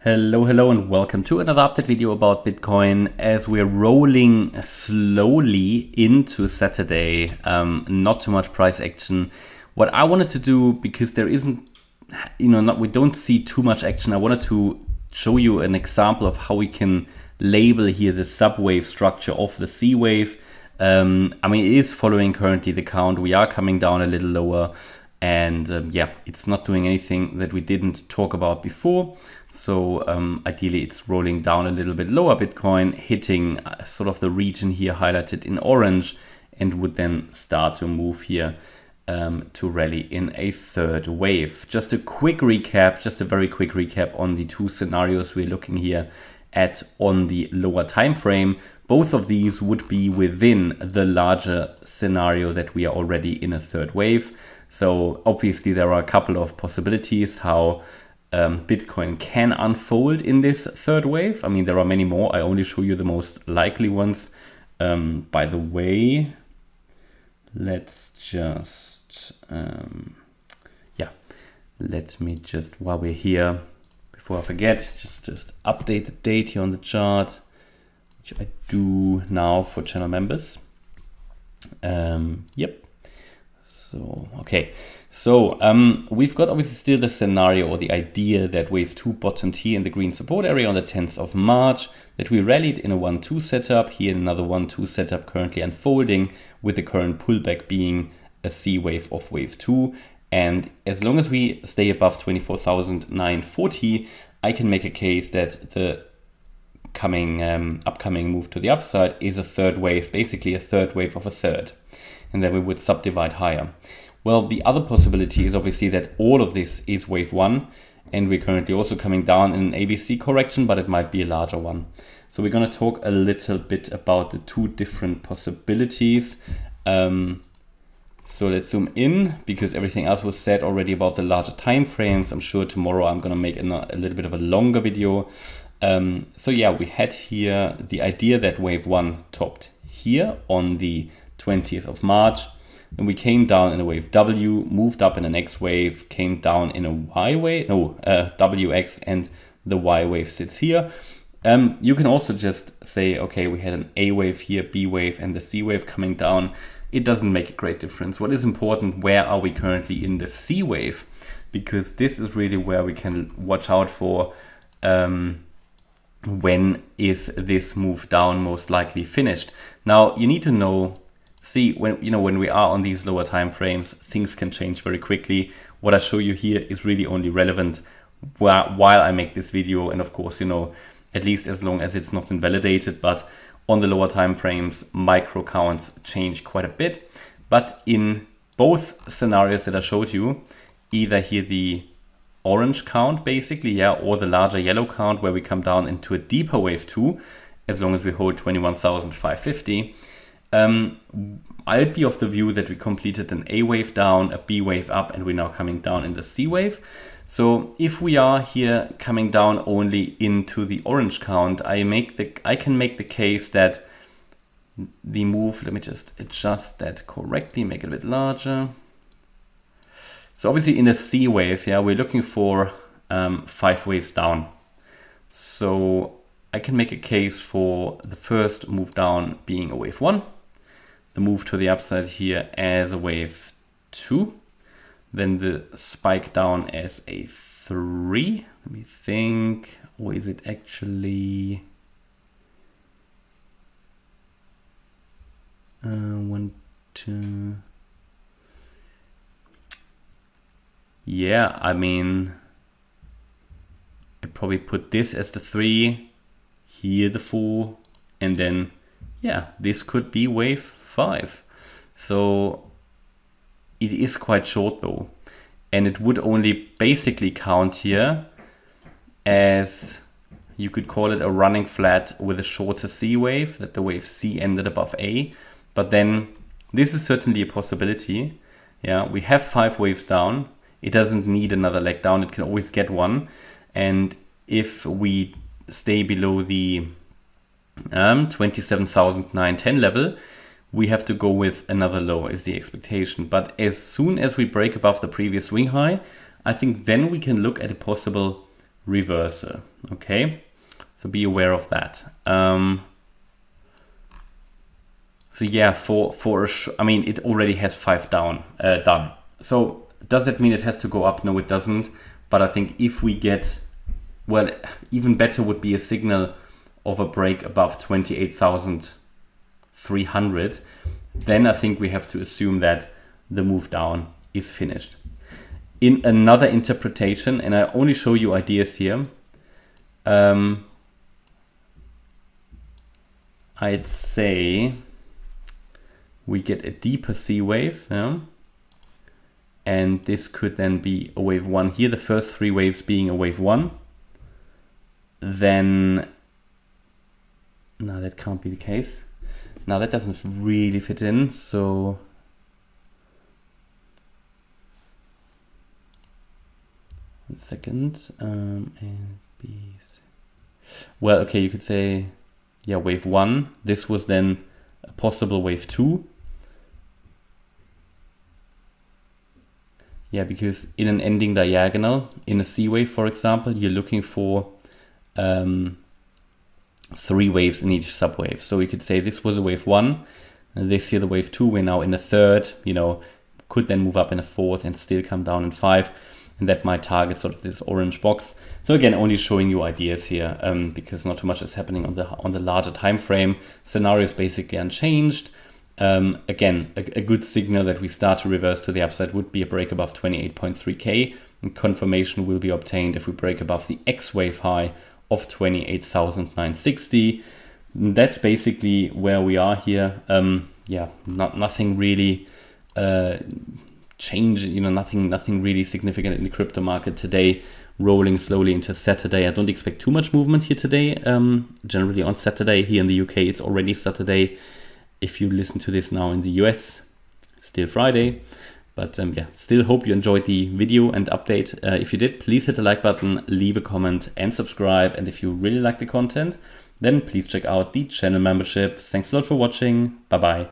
Hello and welcome to another update video about Bitcoin as we're rolling slowly into Saturday. Not too much price action. What I wanted to do, because there isn't, we don't see too much action, I wanted to show you an example of how we can label here the subwave structure of the C wave. It is following currently the count. We are coming down a little lower. And it's not doing anything that we didn't talk about before. So ideally it's rolling down a little bit lower, Bitcoin hitting sort of the region here highlighted in orange, and would then start to move here to rally in a third wave. Just a quick recap, just a very quick recap on the two scenarios we're looking here at on the lower time frame. Both of these would be within the larger scenario that we are already in a third wave. So obviously there are a couple of possibilities how Bitcoin can unfold in this third wave. There are many more. I only show you the most likely ones. By the way, let's just, let me just, while we're here, before I forget, just update the date here on the chart, which I do now for channel members. We've got obviously still the scenario or the idea that wave 2 bottomed here in the green support area on the 10th of March, that we rallied in a 1-2 setup, here another 1-2 setup currently unfolding, with the current pullback being a C wave of wave 2. And as long as we stay above 24,940, I can make a case that the upcoming move to the upside is a third wave, basically a third wave of a third. And then we would subdivide higher. Well, the other possibility is obviously that all of this is wave 1, and we're currently also coming down in an ABC correction, but it might be a larger one. So we're going to talk a little bit about the two different possibilities. So let's zoom in, because everything else was said already about the larger time frames. I'm sure tomorrow I'm going to make a little bit of a longer video. We had here the idea that wave 1 topped here on the 20th of March. Then we came down in a wave W, moved up in an X wave, came down in a Y wave, WX, and the Y wave sits here. You can also just say, okay, we had an A wave here, B wave, and the C wave coming down. It doesn't make a great difference. What is important, where are we currently in the C wave? Because this is really where we can watch out for when is this move down most likely finished. Now you need to know, when we are on these lower time frames, things can change very quickly. What I show you here is really only relevant while I make this video, and of course, at least as long as it's not invalidated. But on the lower time frames, micro counts change quite a bit. But in both scenarios that I showed you, either here the orange count basically, or the larger yellow count where we come down into a deeper wave 2, as long as we hold 21,550. I'd be of the view that we completed an A wave down, a B wave up, and we're now coming down in the C wave. So if we are here coming down only into the orange count, I can make the case that the move, let me just adjust that correctly, make it a bit larger. So obviously in the C wave, we're looking for 5 waves down. So I can make a case for the first move down being a wave 1. The move to the upside here as a wave 2, then the spike down as a 3. Let me think, or is it actually 1, 2? I'd probably put this as the 3, here the 4, and then this could be wave 5. So it is quite short though, and it would only basically count here as, you could call it a running flat with a shorter C wave, that the wave C ended above A. But then this is certainly a possibility. We have 5 waves down. It doesn't need another leg down, it can always get one. And if we stay below the 27,910 level, we have to go with another low is the expectation. But as soon as we break above the previous swing high, I think then we can look at a possible reversal. Okay, so be aware of that. So yeah, I mean, it already has 5 down done. So does that mean it has to go up? No, it doesn't. But I think if we get, well, even better would be a signal of a break above 28,300. Then I think we have to assume that the move down is finished. In another interpretation, and I only show you ideas here, I'd say we get a deeper C wave, yeah? And this could then be a wave 1 here, the first 3 waves being a wave 1. Then, no, that can't be the case. Now that doesn't really fit in, so one second, and B, C. Well, okay, you could say, yeah, wave 1. This was then a possible wave 2. Yeah, because in an ending diagonal, in a C wave, for example, you're looking for 3 waves in each subwave. So we could say this was a wave 1, and this here the wave 2. We're now in a third, you know, could then move up in a fourth and still come down in 5. And that might target sort of this orange box. So again, only showing you ideas here because not too much is happening on the larger time frame. Scenario is basically unchanged. Again, a good signal that we start to reverse to the upside would be a break above 28.3K. And confirmation will be obtained if we break above the X wave high of 28,960. That's basically where we are here. Yeah, nothing really change, you know, nothing really significant in the crypto market today. Rolling slowly into Saturday. I don't expect too much movement here today. Generally on Saturday here in the UK, it's already Saturday. If you listen to this now in the US, still Friday. But yeah, still hope you enjoyed the video and update. If you did, please hit the like button, leave a comment and subscribe. And if you really like the content, then please check out the channel membership. Thanks a lot for watching. Bye bye.